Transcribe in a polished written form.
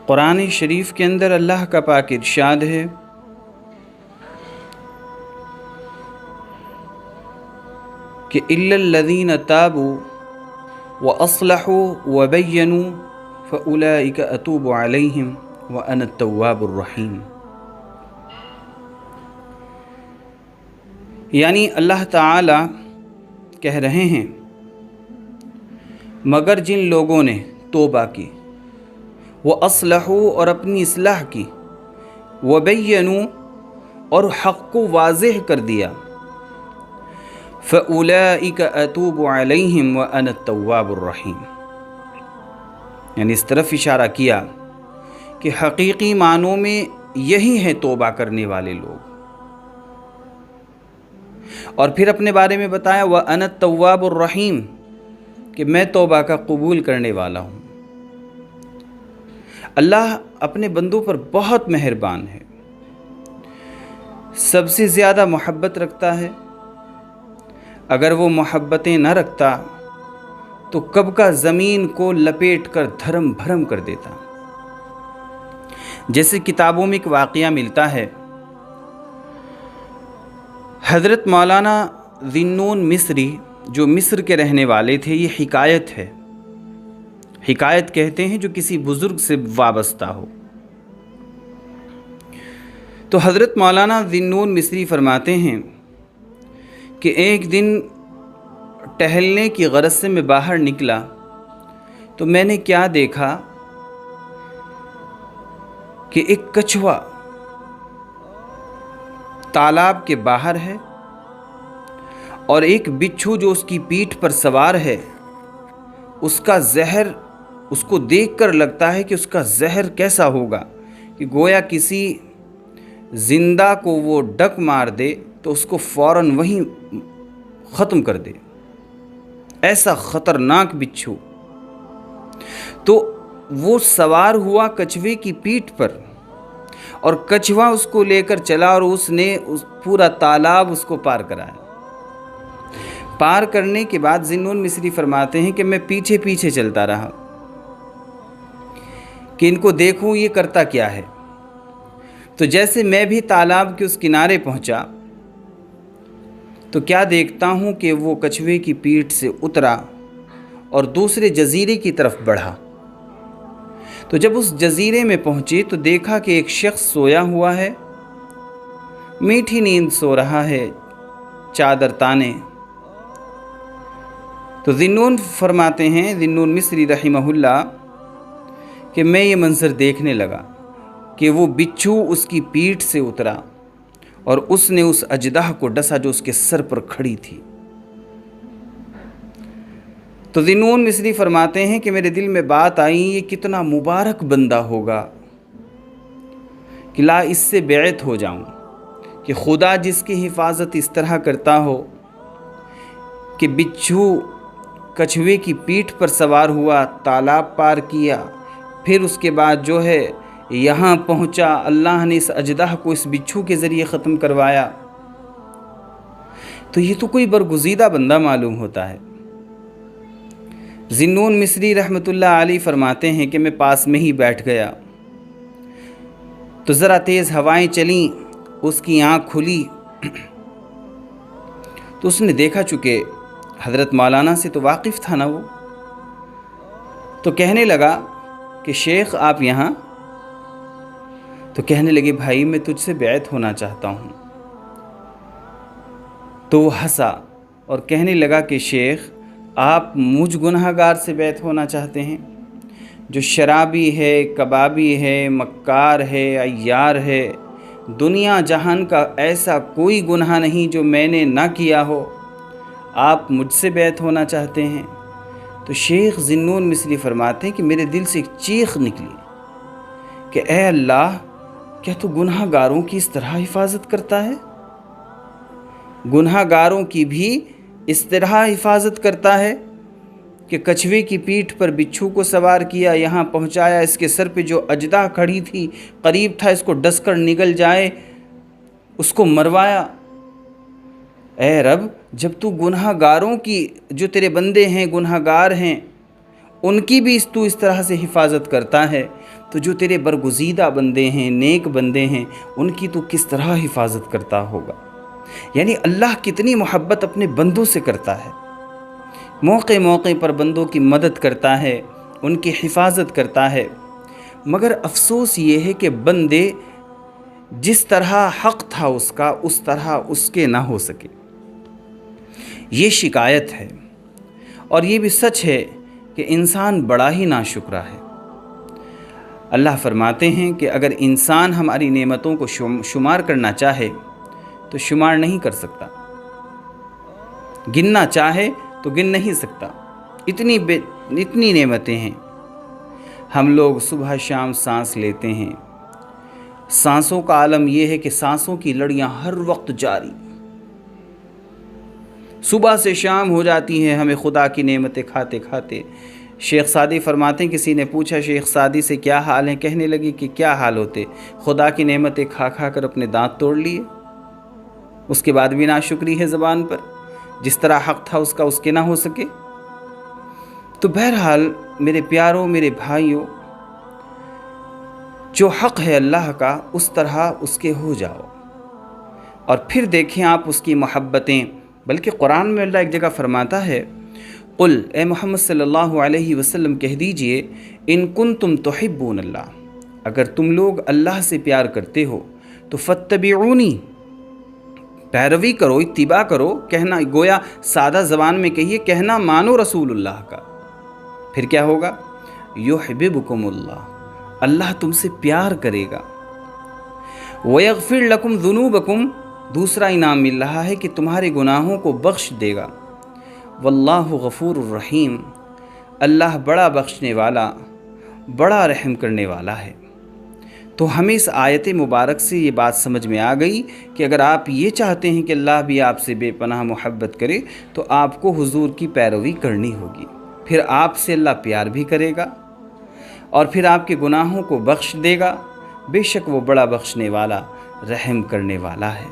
قرآن شریف کے اندر اللہ کا پاک ارشاد ہے کہ الا الذین تابوا واصلحوا وبینوا فاولئک اتوب علیہم وانا التواب الرحیم۔ یعنی اللہ تعالی کہہ رہے ہیں مگر جن لوگوں نے توبہ کی، وہ اصلحوا اور اپنی اصلاح کی، وبینوا اور حق کو واضح کر دیا، فاولئک اتوب علیہم وانا التواب الرحیم، یعنی اس طرف اشارہ کیا کہ حقیقی معنوں میں یہی ہیں توبہ کرنے والے لوگ، اور پھر اپنے بارے میں بتایا وَأَنَا التَّوَّابُ الرَّحِيمُ کہ میں توبہ کا قبول کرنے والا ہوں۔ اللہ اپنے بندوں پر بہت مہربان ہے، سب سے زیادہ محبت رکھتا ہے۔ اگر وہ محبتیں نہ رکھتا تو کب کا زمین کو لپیٹ کر دھرم بھرم کر دیتا۔ جیسے کتابوں میں ایک واقعہ ملتا ہے، حضرت مولانا ذی النون مصری جو مصر کے رہنے والے تھے، یہ حکایت ہے، حکایت کہتے ہیں جو کسی بزرگ سے وابستہ ہو۔ تو حضرت مولانا ذی النون مصری فرماتے ہیں کہ ایک دن ٹہلنے کی غرض سے میں باہر نکلا تو میں نے کیا دیکھا کہ ایک کچھوا تالاب کے باہر ہے اور ایک بچھو جو اس کی پیٹھ پر سوار ہے، اس کا زہر اس کو دیکھ کر لگتا ہے کہ اس کا زہر کیسا ہوگا کہ گویا کسی زندہ کو وہ ڈک مار دے تو اس کو فوراً وہیں ختم کر دے، ایسا خطرناک بچھو۔ تو وہ سوار ہوا کچھوے کی پیٹھ پر اور کچھوا اس کو لے کر چلا اور اس نے پورا تالاب اس کو پار کرایا۔ پار کرنے کے بعد ذی النون مصری فرماتے ہیں کہ میں پیچھے پیچھے چلتا رہا کہ ان کو دیکھوں یہ کرتا کیا ہے۔ تو جیسے میں بھی تالاب کے اس کنارے پہنچا تو کیا دیکھتا ہوں کہ وہ کچھوے کی پیٹھ سے اترا اور دوسرے جزیرے کی طرف بڑھا۔ تو جب اس جزیرے میں پہنچے تو دیکھا کہ ایک شخص سویا ہوا ہے، میٹھی نیند سو رہا ہے، چادر تانے۔ تو ذی النون فرماتے ہیں، ذی النون مصری رحمہ اللہ، کہ میں یہ منظر دیکھنے لگا کہ وہ بچھو اس کی پیٹھ سے اترا اور اس نے اس اژدہا کو ڈسا جو اس کے سر پر کھڑی تھی۔ تو ذی النون مصری فرماتے ہیں کہ میرے دل میں بات آئی یہ کتنا مبارک بندہ ہوگا کہ لا اس سے بیعت ہو جاؤں، کہ خدا جس کی حفاظت اس طرح کرتا ہو کہ بچھو کچھوے کی پیٹھ پر سوار ہوا، تالاب پار کیا، پھر اس کے بعد جو ہے یہاں پہنچا، اللہ نے اس اژدہا کو اس بچھو کے ذریعے ختم کروایا، تو یہ تو کوئی برگزیدہ بندہ معلوم ہوتا ہے۔ ذی النون مصری رحمۃ اللہ علیہ فرماتے ہیں کہ میں پاس میں ہی بیٹھ گیا تو ذرا تیز ہوائیں چلیں، اس کی آنکھ کھلی تو اس نے دیکھا، چونکہ حضرت مولانا سے تو واقف تھا نا وہ، تو کہنے لگا کہ شیخ آپ یہاں؟ تو کہنے لگے بھائی میں تجھ سے بیعت ہونا چاہتا ہوں۔ تو وہ ہنسا اور کہنے لگا کہ شیخ آپ مجھ گناہ گار سے بیعت ہونا چاہتے ہیں جو شرابی ہے، کبابی ہے، مکار ہے، عیار ہے، دنیا جہان کا ایسا کوئی گناہ نہیں جو میں نے نہ کیا ہو، آپ مجھ سے بیعت ہونا چاہتے ہیں؟ تو شیخ ذی النون مصری فرماتے ہیں کہ میرے دل سے ایک چیخ نکلی کہ اے اللہ، کیا تو گناہ گاروں کی اس طرح حفاظت کرتا ہے؟ گناہ گاروں کی بھی اس طرح حفاظت کرتا ہے کہ کچھوے کی پیٹھ پر بچھو کو سوار کیا، یہاں پہنچایا، اس کے سر پہ جو اژدہا کھڑی تھی، قریب تھا اس کو ڈس کر نگل جائے، اس کو مروایا۔ اے رب، جب تو گناہ گاروں کی، جو تیرے بندے ہیں گناہ گار ہیں، ان کی بھی تو اس طرح سے حفاظت کرتا ہے، تو جو تیرے برگزیدہ بندے ہیں، نیک بندے ہیں، ان کی تو کس طرح حفاظت کرتا ہوگا۔ یعنی اللہ کتنی محبت اپنے بندوں سے کرتا ہے، موقع موقع پر بندوں کی مدد کرتا ہے، ان کی حفاظت کرتا ہے، مگر افسوس یہ ہے کہ بندے جس طرح حق تھا اس کا اس طرح اس کے نہ ہو سکے۔ یہ شکایت ہے، اور یہ بھی سچ ہے کہ انسان بڑا ہی ناشکرا ہے۔ اللہ فرماتے ہیں کہ اگر انسان ہماری نعمتوں کو شمار کرنا چاہے تو شمار نہیں کر سکتا، گننا چاہے تو گن نہیں سکتا، اتنی نعمتیں ہیں۔ ہم لوگ صبح شام سانس لیتے ہیں، سانسوں کا عالم یہ ہے کہ سانسوں کی لڑیاں ہر وقت جاری، صبح سے شام ہو جاتی ہیں ہمیں خدا کی نعمتیں کھاتے کھاتے۔ شیخ سعدی فرماتے ہیں کسی نے پوچھا شیخ سعدی سے کیا حال ہیں، کہنے لگے کہ کیا حال ہوتے، خدا کی نعمتیں کھا کھا کر اپنے دانت توڑ لیے، اس کے بعد بھی ناشکری ہے زبان پر، جس طرح حق تھا اس کا اس کے نہ ہو سکے۔ تو بہرحال میرے پیاروں، میرے بھائیوں، جو حق ہے اللہ کا اس طرح اس کے ہو جاؤ، اور پھر دیکھیں آپ اس کی محبتیں۔ بلکہ قرآن میں اللہ ایک جگہ فرماتا ہے، قل اے محمد صلی اللہ علیہ وسلم کہہ دیجئے، ان کنتم تحبون اللہ، اگر تم لوگ اللہ سے پیار کرتے ہو تو فاتبعونی، پیروی کرو، اتباع کرو، کہنا گویا سادہ زبان میں کہیے، کہنا مانو رسول اللہ کا، پھر کیا ہوگا؟ یحببکم اللہ، اللہ تم سے پیار کرے گا، ویغفر لکم ذنوبکم، دوسرا انعام مل رہا ہے کہ تمہارے گناہوں کو بخش دے گا، واللہ غفور الرحیم، اللہ بڑا بخشنے والا، بڑا رحم کرنے والا ہے۔ تو ہمیں اس آیت مبارک سے یہ بات سمجھ میں آ گئی کہ اگر آپ یہ چاہتے ہیں کہ اللہ بھی آپ سے بے پناہ محبت کرے تو آپ کو حضور کی پیروی کرنی ہوگی، پھر آپ سے اللہ پیار بھی کرے گا اور پھر آپ کے گناہوں کو بخش دے گا، بے شک وہ بڑا بخشنے والا، رحم کرنے والا ہے۔